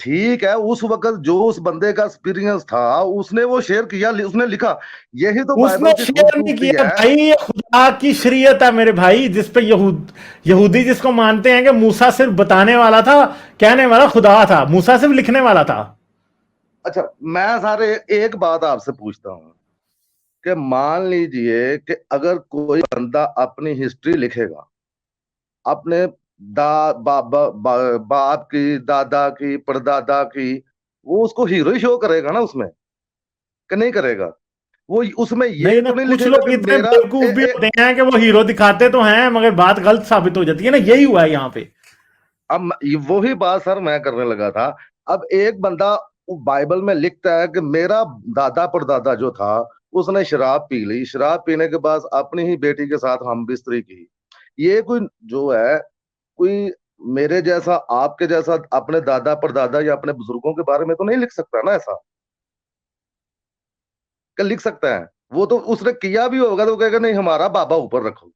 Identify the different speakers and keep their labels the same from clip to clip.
Speaker 1: ٹھیک ہے اس وقت جو اس بندے کا ایکسپیرینس تھا اس نے وہ شیئر کیا, اس نے لکھا. یہی تو
Speaker 2: اس نے
Speaker 1: بائبل کی
Speaker 2: شیئر نہیں
Speaker 1: خوبصورتی
Speaker 2: کیا
Speaker 1: ہے.
Speaker 2: بھائی, یہ خدا کی شریعت ہے میرے بھائی, جس پہ یہودی جس کو مانتے ہیں کہ موسیٰ صرف بتانے والا تھا, کہنے والا خدا تھا, موسیٰ صرف لکھنے والا تھا.
Speaker 1: اچھا میں سارے ایک بات آپ سے پوچھتا ہوں کہ مان لیجئے کہ اگر کوئی بندہ اپنی ہسٹری لکھے گا, اپنے باپ کی, دادا کی, پردادا کی, وہ اس کو ہیرو ہی شو کرے گا نا اس میں, کہ نہیں کرے گا؟ وہ اس میں یہ
Speaker 2: نہیں نا,
Speaker 1: تو نہیں
Speaker 2: کچھ
Speaker 1: لکھے گا
Speaker 2: لوگ
Speaker 1: کہ
Speaker 2: اتنے
Speaker 1: میرا
Speaker 2: بیوقوف بھی ہوتے ہیں کہ وہ ہیرو دکھاتے تو ہیں مگر بات غلط ثابت ہو جاتی ہے نا, یہی ہوا ہے یہاں پہ.
Speaker 1: اب وہی بات سر میں کرنے لگا تھا. اب ایک بندہ بائبل میں لکھتا ہے کہ میرا دادا پردادا جو تھا اس نے شراب پی لی, شراب پینے کے بعد اپنی ہی بیٹی کے ساتھ ہم بستری کی. یہ کوئی جو ہے کوئی میرے جیسا آپ کے جیسا اپنے دادا پردادا یا اپنے بزرگوں کے بارے میں تو نہیں لکھ سکتا نا ایسا, کہ لکھ سکتا ہے؟ وہ تو اس نے کیا بھی ہوگا تو کہے گا نہیں ہمارا بابا اوپر رکھو.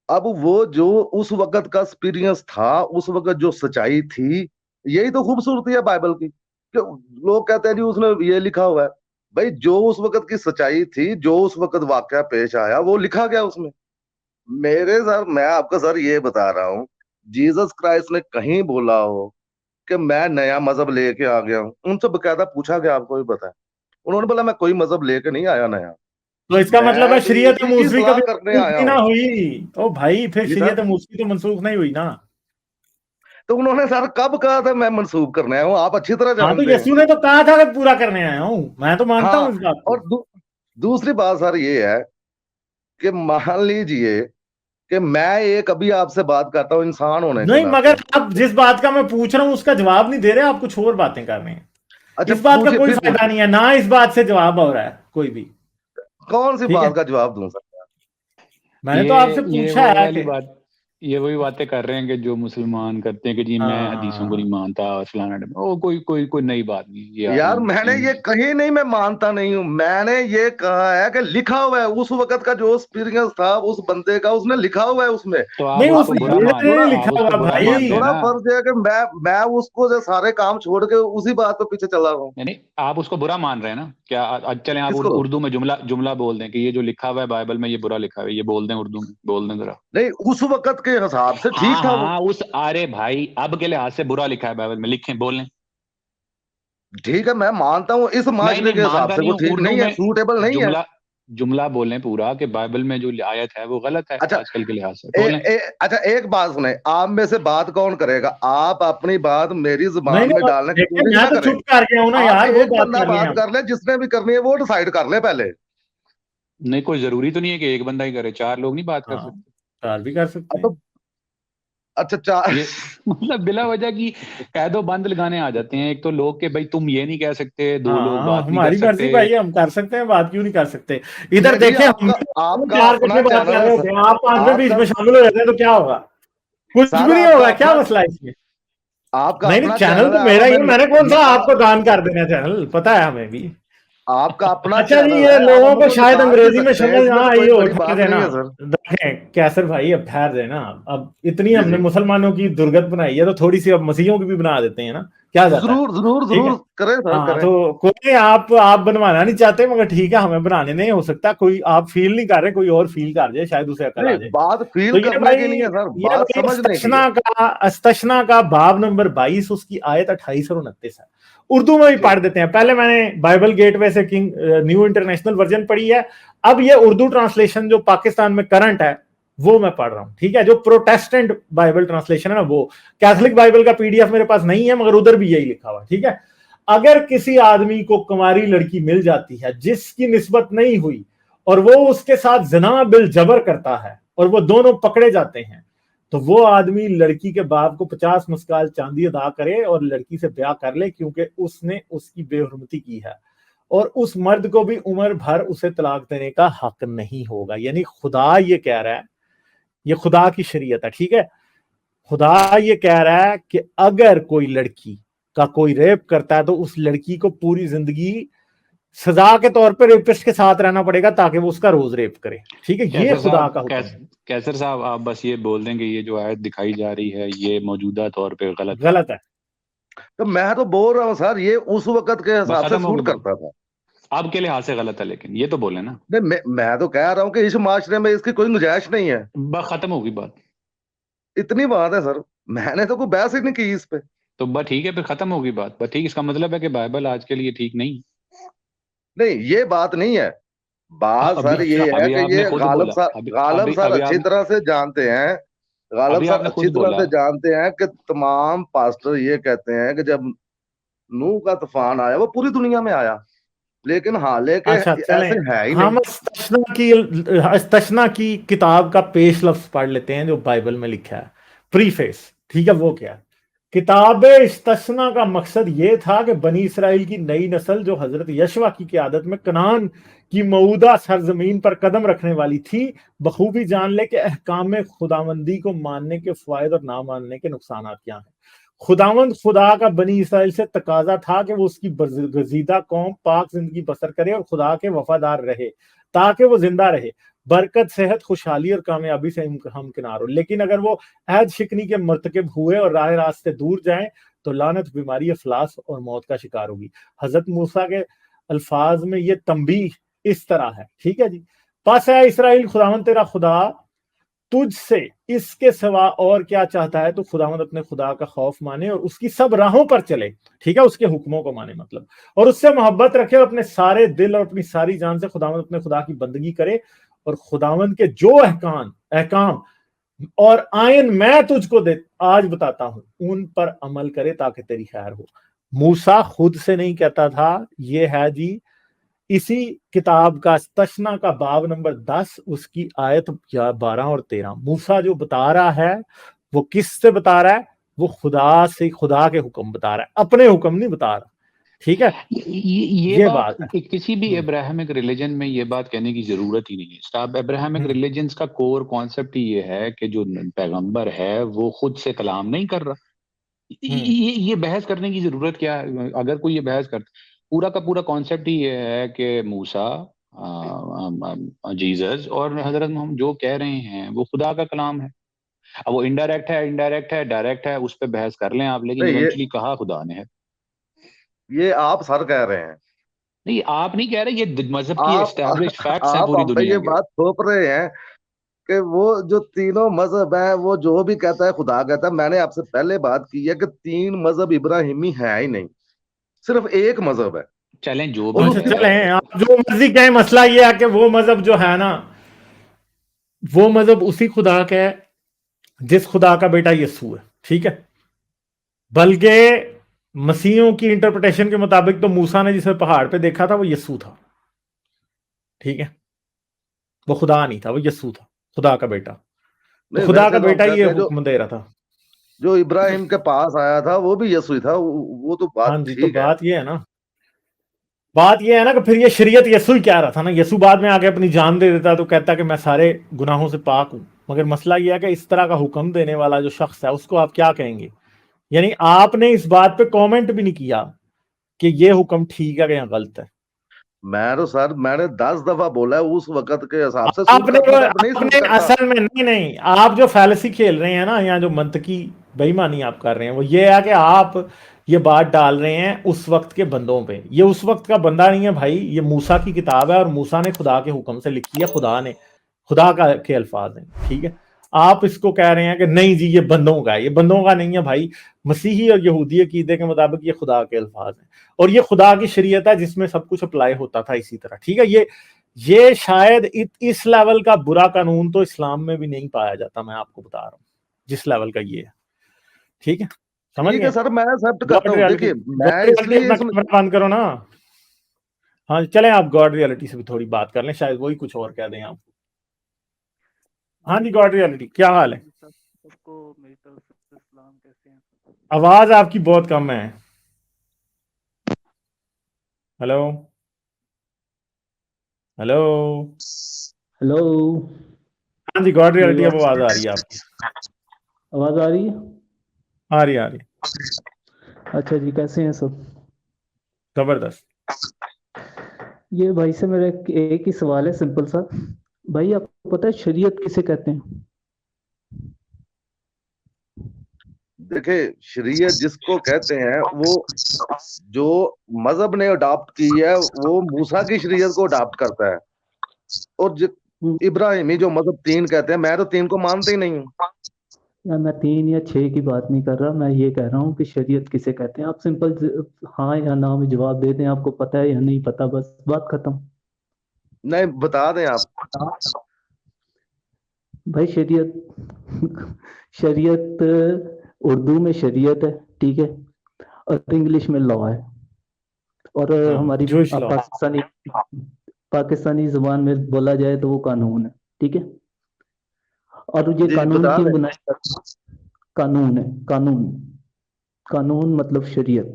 Speaker 1: اب وہ جو اس وقت کا ایکسپیرینس تھا, اس وقت جو سچائی تھی, یہی تو خوبصورتی ہے بائبل کی. کہ لوگ کہتے ہیں جی اس نے یہ لکھا ہوا ہے, بھائی جو اس وقت کی سچائی تھی, جو اس وقت واقعہ پیش آیا وہ لکھا گیا اس میں. میرے سر میں آپ کو سر یہ بتا رہا ہوں, جیسس کرائسٹ نے کہیں بولا ہو کہ میں نیا مذہب لے کے آ گیا ہوں؟ ان سے باقاعدہ پوچھا گیا, آپ کو بھی پتا ہے, انہوں نے بولا میں کوئی مذہب لے کے نہیں آیا نیا,
Speaker 2: تو اس کا مطلب
Speaker 1: میں
Speaker 2: ہے
Speaker 1: بھی
Speaker 2: شریعت
Speaker 1: اسی کی
Speaker 2: موسوی
Speaker 1: اصلاح
Speaker 2: کبھی
Speaker 1: کرنے
Speaker 2: منسوخ
Speaker 1: آیا
Speaker 2: ہی نہ
Speaker 1: ہوں.
Speaker 2: ہوئی. او بھائی پھر
Speaker 1: جی سر,
Speaker 2: شریعت موسوی تو منسوخ نہیں ہوئی نا.
Speaker 1: تو انہوں نے سر کب کہا تھا میں منسوخ کرنے آیا ہوں؟ آپ اچھی طرح
Speaker 2: ہاں تو
Speaker 1: جانتے ہیں.
Speaker 2: یسوع نے تو کہا تھا کہ پورا کرنے آیا ہوں, میں تو مانتا
Speaker 1: ہاں,
Speaker 2: ہوں اس بات
Speaker 1: اور
Speaker 2: کو.
Speaker 1: دوسری بات سر یہ ہے کہ مان لیجئے کہ میں ایک ابھی آپ سے بات کرتا ہوں انسان ہونے کے
Speaker 2: نہیں
Speaker 1: ناطے.
Speaker 2: مگر آپ جس بات کا میں پوچھ رہا ہوں اس کا جواب نہیں دے رہے, آپ کچھ اور باتیں کر رہے ہیں.
Speaker 1: اچھا
Speaker 2: اس بات کا
Speaker 1: پوچھئے,
Speaker 2: کوئی
Speaker 1: پھر
Speaker 2: فائدہ
Speaker 1: پوچھئے
Speaker 2: نہیں ہے, نہ اس بات سے جواب ہو رہا ہے کوئی بھی.
Speaker 1: کون سی
Speaker 2: ٹھیک ہے,
Speaker 1: بات کا جواب دوں سر؟
Speaker 2: میں نے تو آپ سے
Speaker 3: یہ
Speaker 2: پوچھا
Speaker 3: وہی
Speaker 2: ہے
Speaker 3: والی
Speaker 2: کہ
Speaker 3: بات, یہ وہی باتیں کر رہے ہیں کہ جو مسلمان کرتے ہیں کہ جی میں حدیثوں کو
Speaker 2: ہاں,
Speaker 3: نہیں مانتا اور فلانا, وہ کوئی نئی بات نہیں.
Speaker 1: یار میں نے یہ کہیں نہیں میں مانتا نہیں ہوں, میں نے یہ کہا ہے کہ لکھا ہوا ہے اس وقت کا جو ایکسپیرینس تھا اس بندے کا, اس نے لکھا ہوا ہے اس میں.
Speaker 3: تو آپ
Speaker 2: نہیں
Speaker 3: اس
Speaker 2: اس
Speaker 3: کو
Speaker 1: اب
Speaker 3: برا
Speaker 2: یہ
Speaker 3: مان
Speaker 1: تھوڑا
Speaker 2: نہیں
Speaker 3: آپ
Speaker 2: لکھا
Speaker 3: اس کو
Speaker 2: ہوا
Speaker 3: برا
Speaker 1: یہ
Speaker 3: مانتے
Speaker 2: بھائی.
Speaker 3: ہیں
Speaker 1: تھوڑا
Speaker 3: نا,
Speaker 1: فرض ہے کہ میں اس کو جو سارے کام چھوڑ کے اسی بات پہ پیچھے چلا رہا ہوں.
Speaker 3: یعنی آپ اس کو برا مان رہے ہیں نا. کیا چلیں آپ
Speaker 1: کس کو؟
Speaker 3: اردو میں جملہ بول دیں کہ یہ جو لکھا ہوا ہے بائبل میں یہ برا لکھا ہوا ہے, یہ بول دیں اردو میں, بول دیں ذرا.
Speaker 1: نہیں اس وقت کے حساب سے ٹھیک تھا وہ.
Speaker 3: اس ارے بھائی اب کے لحاظ سے برا لکھا ہے بائبل میں, لکھیں بولیں.
Speaker 1: ٹھیک ہے میں مانتا ہوں اس معاشرے کے
Speaker 3: نہیں
Speaker 1: حساب
Speaker 3: مانتا
Speaker 1: سے
Speaker 3: نہیں
Speaker 1: وہ
Speaker 3: ہوں,
Speaker 1: ٹھیک
Speaker 3: اردو
Speaker 1: نہیں ہے,
Speaker 3: میں
Speaker 1: سوٹیبل نہیں ہے.
Speaker 3: جملہ بولیں پورا کہ بائبل میں جو آیت ہے وہ غلط ہے
Speaker 1: اچھا
Speaker 3: آج کل کے لحاظ سے, بولیں.
Speaker 1: اچھا ایک بات سنیں, آپ میں سے بات کون کرے گا؟ آپ اپنی بات میری
Speaker 2: نہیں
Speaker 1: زبان میں
Speaker 2: نہیں
Speaker 1: ڈالنے کی
Speaker 2: دیکھیں,
Speaker 1: کوشش
Speaker 2: میں
Speaker 1: نہ
Speaker 2: تو
Speaker 1: کریں.
Speaker 2: چھپ کر گیا ہوں نا
Speaker 1: آپ
Speaker 2: یار, وہ
Speaker 1: ایک
Speaker 2: بات
Speaker 1: بندہ
Speaker 2: کر لیں
Speaker 1: بات
Speaker 2: آپ.
Speaker 1: کر لے, جس نے بھی کرنی ہے وہ ڈیسائیڈ کر لے پہلے.
Speaker 3: نہیں کوئی ضروری تو نہیں ہے کہ ایک بندہ ہی کرے, 4 لوگ نہیں بات کر
Speaker 2: ہاں,
Speaker 3: سکتے.
Speaker 2: چار بھی کر سکتے
Speaker 1: اب تو
Speaker 2: ہیں.
Speaker 1: اچھا
Speaker 3: یہ مطلب بلا وجہ کی قید و بند لگانے آ جاتے ہیں. ایک تو لوگ کہ بھائی تم یہ نہیں کہہ سکتے, 2 لوگ
Speaker 2: ہاں
Speaker 3: بات نہیں کر
Speaker 2: ہماری مرضی
Speaker 3: سکتے.
Speaker 2: بھائی, ہم کر سکتے ہیں بات, کیوں نہیں کر سکتے. ادھر
Speaker 1: نہیں جی,
Speaker 2: دیکھیں ہم
Speaker 1: آپ کا
Speaker 2: چار
Speaker 1: اپنا
Speaker 2: کٹھے بات کر
Speaker 1: چینل
Speaker 2: رہے
Speaker 1: ہے
Speaker 2: ہوتے ہیں, آپ 5ویں
Speaker 1: آپ
Speaker 2: بیچ
Speaker 1: کا
Speaker 2: میں شامل ہو جاتے ہیں تو کیا ہوگا؟ کچھ
Speaker 1: سر
Speaker 2: بھی نہیں
Speaker 1: آپ کا
Speaker 2: ہوگا, کیا
Speaker 1: اپنا
Speaker 2: مسئلہ ہے اس میں؟
Speaker 1: آپ کا
Speaker 2: نہیں نہیں,
Speaker 1: اپنا
Speaker 2: چینل
Speaker 1: چینل
Speaker 2: تو
Speaker 1: ہے,
Speaker 2: میرا
Speaker 1: آپ
Speaker 2: ہی
Speaker 1: ہمیں
Speaker 2: ہے, میں نے کون سا آپ کو دان کر دینا چینل, پتا ہے ہمیں بھی.
Speaker 1: آپ کا اپنا
Speaker 2: اچھا جی,
Speaker 1: چینل
Speaker 2: یہ
Speaker 1: ہے, آپ
Speaker 2: لوگوں
Speaker 1: ہم
Speaker 2: کو
Speaker 1: کو
Speaker 2: شاید
Speaker 1: نکال بھی
Speaker 2: انگریزی میں
Speaker 1: سکتے ہیں,
Speaker 2: سمجھ
Speaker 1: اس
Speaker 2: نہ
Speaker 1: میں تو
Speaker 2: آئی
Speaker 1: کوئی
Speaker 2: ہو,
Speaker 1: بڑی
Speaker 2: ٹھہر
Speaker 1: بات
Speaker 2: دینا.
Speaker 1: نہیں ہے سر.
Speaker 2: دیکھیں کیسر بھائی, اب ٹھہر دینا. اب اتنی
Speaker 1: جی
Speaker 2: ہم نے
Speaker 1: جی
Speaker 2: مسلمانوں کی درگت بنائی ہے تو تھوڑی سی اب مسیحوں کی بھی بنا دیتے ہیں نا, کیا جاتا ہے.
Speaker 1: ضرور ضرور
Speaker 2: ٹھیک ہے,
Speaker 1: ضرور کریں سر
Speaker 2: ہاں
Speaker 1: کریں.
Speaker 2: تو کوئی آپ بنوانا نہیں چاہتے, مگر ٹھیک ہے ہمیں بنانے نہیں ہو سکتا. کوئی آپ فیل نہیں کر رہے, کوئی اور فیل کر جائے, شاید اسے عقل آ
Speaker 1: نہیں
Speaker 2: جائے.
Speaker 1: بات
Speaker 2: تو
Speaker 1: فیل کرنے کی نہیں ہے سر, بات سمجھنے کی ہے.
Speaker 2: استثنا کا باب نمبر 22, اس کی آیت 28 اور 29 ہے. اردو میں بھی
Speaker 1: ٹھیک,
Speaker 2: پڑھ دیتے ہیں. پہلے میں نے بائبل گیٹ وے سے کنگ نیو انٹرنیشنل ورژن پڑھی ہے, اب یہ اردو ٹرانسلیشن جو پاکستان میں کرنٹ ہے وہ میں پڑھ رہا ہوں. ٹھیک ہے, جو پروٹیسٹنٹ بائبل ٹرانسلیشن ہے نا, وہ کیتھولک بائبل کا PDF میرے پاس نہیں ہے, مگر ادھر بھی یہی لکھا ہوا. ٹھیک ہے, اگر کسی آدمی کو کنواری لڑکی مل جاتی ہے جس کی نسبت نہیں ہوئی اور وہ اس کے ساتھ زنا بالجبر کرتا ہے اور وہ دونوں پکڑے جاتے ہیں, تو وہ آدمی لڑکی کے باپ کو 50 مسکال چاندی ادا کرے اور لڑکی سے بیاہ کر لے, کیونکہ اس نے اس کی بے حرمتی کی ہے, اور اس مرد کو بھی عمر بھر اسے طلاق دینے کا حق نہیں ہوگا. یعنی خدا یہ کہہ رہا ہے, یہ خدا کی شریعت ہے. ٹھیک ہے, خدا یہ کہہ رہا ہے کہ اگر کوئی لڑکی کا کوئی ریپ کرتا ہے تو اس لڑکی کو پوری زندگی سزا کے طور پہ ریپسٹ کے ساتھ رہنا پڑے گا تاکہ وہ اس کا روز ریپ کرے. ٹھیک ہے, یہ خدا کا حکم ہے.
Speaker 3: کیسر صاحب آپ بس یہ بول دیں کہ یہ جو آیت دکھائی جا رہی ہے یہ موجودہ طور پہ غلط
Speaker 2: غلط ہے.
Speaker 1: تو میں تو بول رہا ہوں سر یہ اس وقت کے
Speaker 3: بس
Speaker 1: حساب سے
Speaker 3: ختم ہو
Speaker 1: سوٹ
Speaker 3: گئی بات.
Speaker 1: کرتا تھا.
Speaker 3: اب کے لحاظ سے غلط ہے لیکن یہ تو بولے نا.
Speaker 1: نہیں میں تو کہہ رہا ہوں کہ اس معاشرے میں اس کی کوئی گنجائش نہیں ہے.
Speaker 3: بس ختم ہوگی بات.
Speaker 1: اتنی بات ہے سر, میں نے تو کوئی بحث ہی نہیں کی اس پہ.
Speaker 3: تو بس ٹھیک ہے, پھر ختم ہوگی بات. بس ٹھیک, اس کا مطلب ہے کہ بائبل آج کے لیے ٹھیک نہیں.
Speaker 1: نہیں یہ بات نہیں ہے. بات سر
Speaker 3: اچھا,
Speaker 1: یہ ہے
Speaker 3: ابھی
Speaker 1: کہ
Speaker 3: آپ نے
Speaker 1: یہ
Speaker 3: خود
Speaker 1: غالب
Speaker 3: بولا.
Speaker 1: سر, غالب سر
Speaker 3: ابھی
Speaker 1: اچھی طرح سے جانتے ہیں, غالب
Speaker 3: آپ
Speaker 1: سر
Speaker 3: نے
Speaker 1: اچھی
Speaker 3: خود
Speaker 1: طرح
Speaker 3: بولا.
Speaker 1: سے جانتے ہیں کہ تمام پاسٹر یہ کہتے ہیں کہ جب نوح کا طوفان آیا وہ پوری دنیا میں آیا, لیکن حالانکہ
Speaker 2: اچھا چلیں,
Speaker 1: ایسے ہے ہی
Speaker 2: ہم
Speaker 1: نہیں.
Speaker 2: استثنا کی کتاب کا پیش لفظ پڑھ لیتے ہیں جو بائبل میں لکھا ہے, پریفیس. ٹھیک ہے, وہ کیا ہے؟ کتاب استثنا کا مقصد یہ تھا کہ بنی اسرائیل کی نئی نسل جو حضرت یشوع کی قیادت میں کنعان کی موعودہ سرزمین پر قدم رکھنے والی تھی بخوبی جان لے کہ احکام خداوندی کو ماننے کے فوائد اور نہ ماننے کے نقصانات کیا ہیں. خداوند خدا کا بنی اسرائیل سے تقاضا تھا کہ وہ اس کی گزیدہ قوم پاک زندگی بسر کرے اور خدا کے وفادار رہے تاکہ وہ زندہ رہے, برکت, صحت, خوشحالی اور کامیابی سے ہمکنار ہو. لیکن اگر وہ عہد شکنی کے مرتکب ہوئے اور راہ راست سے دور جائیں تو لعنت, بیماری, افلاس اور موت کا شکار ہوگی. حضرت موسیٰ کے الفاظ میں یہ تنبیہ اس طرح ہے. ٹھیک ہے جی. پس اے اسرائیل, خداوند تیرا خدا تجھ سے اس کے سوا اور کیا چاہتا ہے, تو خداوند اپنے خدا کا خوف مانے اور اس کی سب راہوں پر چلے. ٹھیک ہے, اس کے حکموں کو مانے مطلب, اور اس سے محبت رکھے اور اپنے سارے دل اور اپنی ساری جان سے خداوند اپنے خدا کی بندگی کرے, اور خداوند کے جو احکام اور آئین میں تجھ کو آج بتاتا ہوں ان پر عمل کرے تاکہ تیری خیر ہو. موسیٰ خود سے نہیں کہتا تھا, یہ ہے جی اسی کتاب کا استثنا کا باب نمبر 10 اس کی آیت 12 اور 13. موسیٰ جو بتا رہا ہے وہ کس سے بتا رہا ہے؟ وہ خدا سے, خدا کے حکم بتا رہا ہے, اپنے حکم نہیں بتا رہا. ٹھیک ہے,
Speaker 3: یہ بات
Speaker 2: ہے.
Speaker 3: کسی بھی ابراہمک ریلیجن میں یہ بات کہنے کی ضرورت ہی نہیں ہے. صاحب ابراہمک ریلیجنز کا کور کانسیپٹ ہی یہ ہے کہ جو پیغمبر ہے وہ خود سے کلام نہیں کر رہا. یہ بحث کرنے کی ضرورت کیا ہے؟ اگر کوئی یہ بحث کرتا, پورا کا پورا کانسیپٹ ہی یہ ہے کہ موسیٰ, جیزس اور حضرت محمد جو کہہ رہے ہیں وہ خدا کا کلام ہے. اب وہ انڈائریکٹ ہے ڈائریکٹ ہے, اس پہ بحث کر لیں آپ, لیکن ایونچولی کہا خدا نے ہے.
Speaker 1: یہ آپ سر کہہ رہے ہیں,
Speaker 3: نہیں آپ نہیں کہہ رہے, یہ مذہب کی
Speaker 1: آپ
Speaker 3: اسٹیبلشڈ فیکٹس ہیں
Speaker 1: آپ
Speaker 3: پوری
Speaker 1: ہم پہ
Speaker 3: دنیا
Speaker 1: یہ
Speaker 3: کے.
Speaker 1: بات تھوپ رہے ہیں کہ وہ جو تینوں مذہب ہیں وہ جو بھی کہتا ہے خدا کہتا ہے. میں نے آپ سے پہلے بات کی ہے کہ 3 مذہب ابراہیمی ہے ہی نہیں, صرف ایک مذہب ہے.
Speaker 3: چلیں جو بھی ہے.
Speaker 2: چلیں آپ جو مرضی کہیں, مسئلہ یہ ہے کہ وہ مذہب جو ہے نا وہ مذہب اسی خدا کا ہے جس خدا کا بیٹا یسوع ہے. ٹھیک ہے, بلکہ مسیحوں کی انٹرپریٹیشن کے مطابق تو موسیٰ نے جسے پہاڑ پہ دیکھا تھا وہ یسوع تھا. ٹھیک ہے, وہ خدا نہیں تھا, وہ یسوع تھا, خدا کا بیٹا. تو خدا کا بیٹا یہ حکم دے رہا تھا.
Speaker 1: جو ابراہیم کے پاس آیا تھا وہ بھی یسوع تھا, وہ تو بات
Speaker 2: ہاں جی, تو
Speaker 1: ٹھیک ہے.
Speaker 2: بات یہ ہے نا کہ پھر یہ شریعت یسوع ہی کہہ رہا تھا نا. یسوع بعد میں آگے اپنی جان دے دیتا تو کہتا کہ میں سارے گناہوں سے پاک ہوں. مگر مسئلہ یہ ہے کہ اس طرح کا حکم دینے والا جو شخص ہے اس کو آپ کیا کہیں گے؟ یعنی آپ نے اس بات پہ کومنٹ بھی نہیں کیا کہ یہ حکم ٹھیک ہے یا غلط ہے.
Speaker 1: میں تو سر میں نے 10 دفعہ بولا ہے اس وقت کے حساب سے
Speaker 2: آپ
Speaker 1: سوٹ کرتا تھا, اب نہیں سوٹ کرتا.
Speaker 2: اصل میں نہیں, آپ جو فیلسی کھیل رہے ہیں نا, یا جو منطقی بے ایمانی آپ کر رہے ہیں, وہ یہ ہے کہ آپ یہ بات ڈال رہے ہیں اس وقت کے بندوں پہ. یہ اس وقت کا بندہ نہیں ہے بھائی, یہ موسیٰ کی کتاب ہے اور موسیٰ نے خدا کے حکم سے لکھی ہے, خدا کے الفاظ ہیں. ٹھیک ہے, آپ اس کو کہہ رہے ہیں کہ نہیں جی یہ بندوں کا ہے. یہ بندوں کا نہیں ہے بھائی, مسیحی اور یہودی عقیدے کے مطابق یہ خدا کے الفاظ ہیں, اور یہ خدا کی شریعت ہے جس میں سب کچھ اپلائی ہوتا تھا اسی طرح. ٹھیک ہے, یہ شاید اس لیول کا برا قانون تو اسلام میں بھی نہیں پایا جاتا, میں آپ کو بتا رہا ہوں جس لیول کا یہ ہے. ٹھیک ہے, سمجھ
Speaker 1: ٹھیک
Speaker 2: گئے
Speaker 1: ہے سر, میں ایکسپٹ کرتا ہوں. دیکھیے میں اس لیے
Speaker 2: بند کرو نا. ہاں چلیں, آپ گاڈ ریئلٹی سے بھی تھوڑی بات کر لیں, شاید وہی کچھ اور کہہ دیں آپ. ہاں جی, گاڈ ریئلٹی کیا حال ہے؟ آواز آپ کی بہت کم ہے. ہلو ہلو
Speaker 4: ہلو,
Speaker 2: ہاں جی, گاڈ ریئلٹی اب آواز آ رہی ہے آپ کی.
Speaker 4: آواز آ رہی ہے؟
Speaker 2: آ رہی ہے.
Speaker 4: اچھا جی, کیسے ہیں سب؟
Speaker 2: زبردست.
Speaker 4: یہ بھائی سے میرا ایک ہی سوال ہے, سمپل سا. بھائی آپ کو پتہ ہے شریعت کسے کہتے ہیں؟
Speaker 1: دیکھیں شریعت جس کو کہتے ہیں وہ جو مذہب نے اڈاپٹ کی ہے وہ موسیٰ کی شریعت کو اڈاپٹ کرتا ہے، اور ابراہیمی جو مذہب 3 کہتے ہیں، میں تو 3 کو مانتا ہی نہیں ہوں.
Speaker 4: یا میں 3 یا 6 کی بات نہیں کر رہا، میں یہ کہہ رہا ہوں کہ شریعت کسے کہتے ہیں. آپ سمپل ہاں یا نا میں جواب دے دیں، آپ کو پتہ ہے یا نہیں پتہ، بس بات ختم.
Speaker 1: نہیں بتا دیں آپ.
Speaker 4: بھائی شریعت اردو میں شریعت ہے، ٹھیک ہے، اور انگلش میں لا ہے، اور ہماری پاکستانی زبان میں بولا جائے تو وہ قانون ہے، ٹھیک ہے. اور یہ قانون کی بنائی قانون ہے، قانون مطلب شریعت،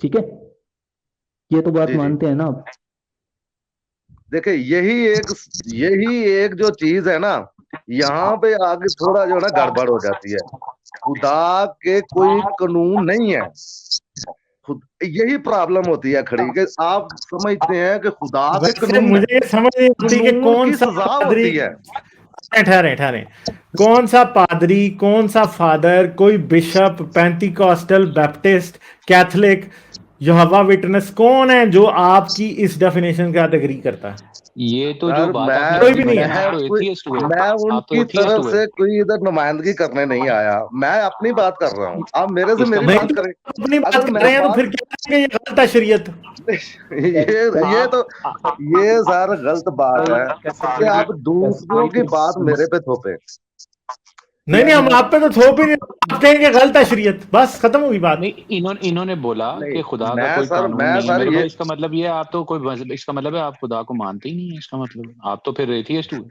Speaker 4: ٹھیک ہے. یہ تو بات مانتے ہیں نا آپ؟
Speaker 1: دیکھیں یہی ایک جو چیز ہے نا، یہاں پہ آگے تھوڑا جو ہے نا گڑبڑ ہو جاتی ہے. خدا کے کوئی قانون نہیں ہے، یہی پرابلم ہوتی ہے کھڑی کہ آپ سمجھتے ہیں کہ خدا کے قانون
Speaker 2: مجھے یہ سمجھ نہیں آتی کہ کون سا
Speaker 1: سزا ہوتی ہے.
Speaker 2: ٹھہرے کون سا پادری، کون سا فادر، کوئی بشپ، پینٹیکاسٹل، بیپٹسٹ، کیتھولک، یہوہ وٹنس، کون ہے جو آپ کی اس ڈیفینیشن کے ساتھ اگری کرتا ہے؟
Speaker 3: یہ تو جو بات
Speaker 1: میں ان کی طرف سے کوئی ادھر نمائندگی کرنے نہیں آیا، میں اپنی بات کر رہا ہوں. آپ میرے سے میری بات کریں.
Speaker 2: اپنی بات کر رہے ہیں تو پھر کیا یہ غلط ہے شریعت؟
Speaker 1: یہ سارا غلط بات ہے کہ آپ دوسروں کی بات میرے پہ تھوپیں.
Speaker 2: نہیں ہم آپ پہ تو تھوپ ہی نہیں، آپ کہیں گے غلط ہے شریعت، بس ختم ہوگی بات.
Speaker 3: انہوں نے بولا کہ خدا کا کوئی قانون نہیں ہے. میرے بھائی اس کا مطلب یہ آپ تو کوئی، اس کا مطلب ہے آپ خدا کو مانتے ہی نہیں ہیں. اس کا مطلب آپ تو پھر ایتھیسٹ ہوئے.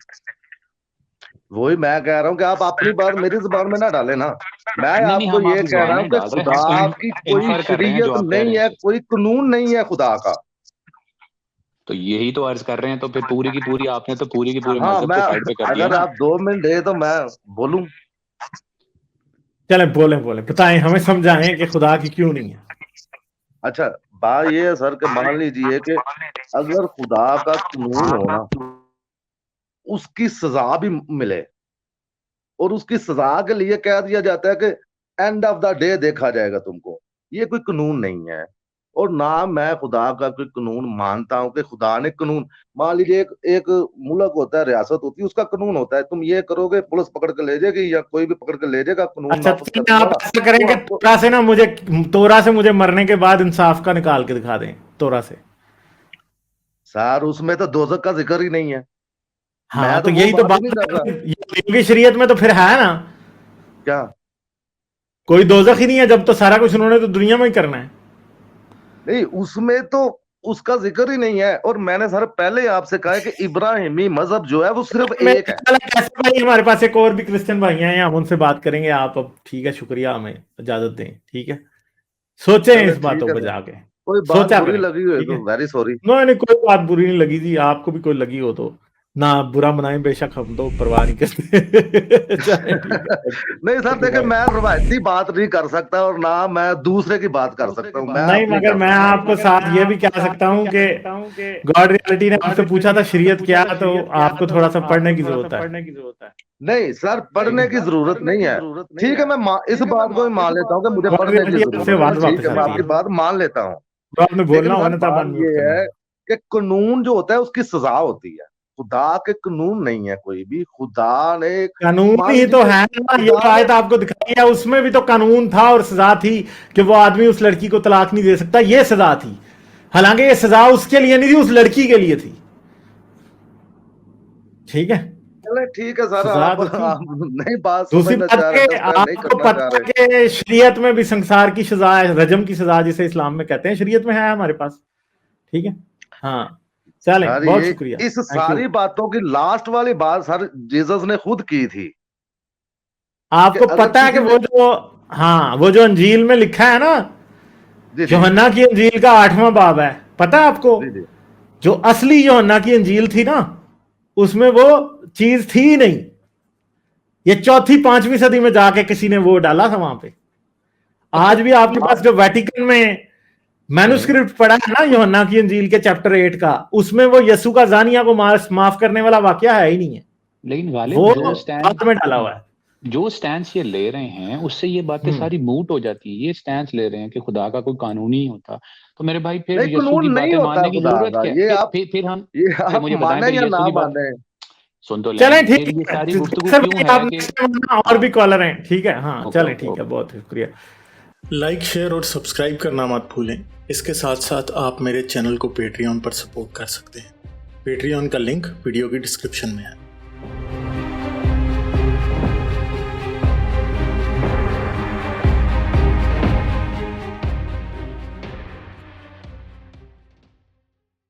Speaker 1: وہی میں کہہ رہا ہوں کہ آپ اپنی بات میری زبان میں نہ ڈالیں نا. میں آپ کو یہ کہہ رہا ہوں کہ خدا کی کوئی شریعت نہیں ہے، کوئی قانون نہیں ہے خدا کا.
Speaker 3: تو یہی تو عرض کر رہے ہیں. تو پھر پوری کی پوری آپ نے تو پوری کی پوری
Speaker 1: ہاں،
Speaker 3: مذہب کو سائڈ پہ کر دیا.
Speaker 1: اگر آپ 2 منٹ دے تو میں بولوں.
Speaker 2: چلیں بولیں بتائیں، ہمیں سمجھائیں کہ خدا کی کیوں نہیں ہے.
Speaker 1: اچھا بات یہ ہے سر کہ مان لیجئے کہ اگر خدا کا قانون ہونا، اس کی سزا بھی ملے، اور اس کی سزا کے لیے کہہ دیا جاتا ہے کہ اینڈ آف دا ڈے دیکھا جائے گا تم کو. یہ کوئی قانون نہیں ہے، اور نہ میں خدا کا کوئی قانون مانتا ہوں کہ خدا نے قانون. مان لیجیے ایک ملک ہوتا ہے، ریاست ہوتی ہے، اس کا قانون ہوتا ہے. تم یہ کرو گے پولیس پکڑ کے لے جائے گی یا کوئی بھی پکڑ کے لے جائے گا. قانون
Speaker 2: اچھا آپ ایسا کریں کہ تورا سے مجھے مرنے کے بعد انصاف کا نکال کے دکھا دیں. تورا سے
Speaker 1: سر اس میں تو دوزخ کا ذکر ہی نہیں ہے.
Speaker 2: ہاں تو یہی تو بات شریعت میں تو پھر ہے نا،
Speaker 1: کیا
Speaker 2: کوئی دوزخ ہی نہیں ہے جب تو سارا کچھ انہوں نے تو دنیا میں ہی کرنا ہے.
Speaker 1: نہیں اس میں تو اس کا ذکر ہی نہیں ہے. اور میں نے سر پہلے آپ سے کہا ہے کہ ابراہیمی مذہب جو ہے وہ صرف ایک ہے.
Speaker 2: ہمارے پاس ایک اور بھی کرسچن بھائی ہیں، ہم ان سے بات کریں گے. آپ اب ٹھیک ہے، شکریہ، ہمیں اجازت دیں. ٹھیک ہے، سوچیں اس باتوں پہ جا کے.
Speaker 1: کوئی بات بری لگی ہوئی تو ویری سوری.
Speaker 2: نہیں کوئی بات بری نہیں لگی تھی. آپ کو بھی کوئی لگی ہو تو نہ برا منائیں، بے شک ہم تو پرواہ نہیں کرتے.
Speaker 1: نہیں سر دیکھیں، میں روایتی بات نہیں کر سکتا اور نہ میں دوسرے کی بات کر سکتا ہوں.
Speaker 2: نہیں مگر میں آپ کو ساتھ یہ بھی کہہ سکتا ہوں کہ گاڈ ریالٹی نے آپ سے پوچھا تھا شریعت کیا، تو آپ کو تھوڑا سا پڑھنے کی ضرورت ہے.
Speaker 1: نہیں سر پڑھنے کی ضرورت نہیں ہے. ٹھیک ہے، میں اس بات کو بھی مان لیتا ہوں کہ مجھے پڑھنے کی ضرورت ہے. ٹھیک ہے، میں آپ کی بات مان لیتا ہوں.
Speaker 2: آپ نے بولنا ہونا تھا.
Speaker 1: بات یہ ہے کہ قانون جو ہوتا ہے اس کی سزا ہوتی ہے. خدا کے قانون نہیں ہے کوئی بھی. خدا نے
Speaker 2: قانون ہی تو ہے نا. یہ آیت آپ کو دکھائی ہے، اس میں بھی تو قانون تھا اور سزا تھی کہ وہ آدمی اس لڑکی کو طلاق نہیں دے سکتا. یہ سزا تھی، حالانکہ یہ سزا اس کے لیے نہیں تھی، اس لڑکی کے لیے تھی. ٹھیک ہے،
Speaker 1: ٹھیک ہے سر، آپ نہیں بات
Speaker 2: دوسری بات آپ کو پتہ ہے کہ شریعت میں بھی سنسار کی سزا ہے، رجم کی سزا جسے اسلام میں کہتے ہیں، شریعت میں ہے ہمارے پاس. ٹھیک ہے، ہاں چلیں، بہت شکریہ.
Speaker 1: اس ساری باتوں کی لاسٹ والی بات سر جیسس نے خود کی تھی.
Speaker 2: آپ کو پتا ہے کہ وہ جو انجیل میں لکھا ہے نا، یوحنا کی انجیل کا 8واں باب ہے، پتا ہے آپ کو؟ جو اصلی یوحنا کی انجیل تھی نا، اس میں وہ چیز تھی ہی نہیں. یہ 4-5ویں صدی میں جا کے کسی نے وہ ڈالا تھا وہاں پہ. آج بھی آپ کے پاس جو ویٹیکن میں مینوسکرپٹ پڑا ہے نا یوحنا کی انجیل کے چیپٹر 8 کا، اس میں وہ یسوع کا زانیہ کو معاف کرنے والا واقعہ ہے ہی نہیں ہے.
Speaker 3: لیکن
Speaker 2: وہ بعد میں ڈالا ہوا ہے.
Speaker 3: جو سٹینس یہ لے رہے ہیں اس سے یہ باتیں ساری موٹ ہو جاتی ہیں. یہ سٹینس لے رہے ہیں کہ خدا کا کوئی قانون ہی ہوتا تو میرے بھائی پھر یسوع کی باتیں ماننے کی ضرورت کیا ہے؟ پھر ہم مجھے بتائیں پھر یسوع کی بات سن تو
Speaker 2: چلیں
Speaker 3: لیں.
Speaker 2: ٹھیک
Speaker 3: یہ ساری گفتگو
Speaker 2: سر
Speaker 3: کیوں
Speaker 2: آپ
Speaker 3: ہے کہ
Speaker 2: اور بھی کالر ہیں. ٹھیک ہے ہاں چلیں ٹھیک ہے بہت شکریہ.
Speaker 5: لائک شیئر اور سبسکرائب کرنا مت بھولیں. اس کے ساتھ ساتھ آپ میرے چینل کو پیٹریون پر سپورٹ کر سکتے ہیں. پیٹریون کا لنک ویڈیو کی ڈسکرپشن میں ہے.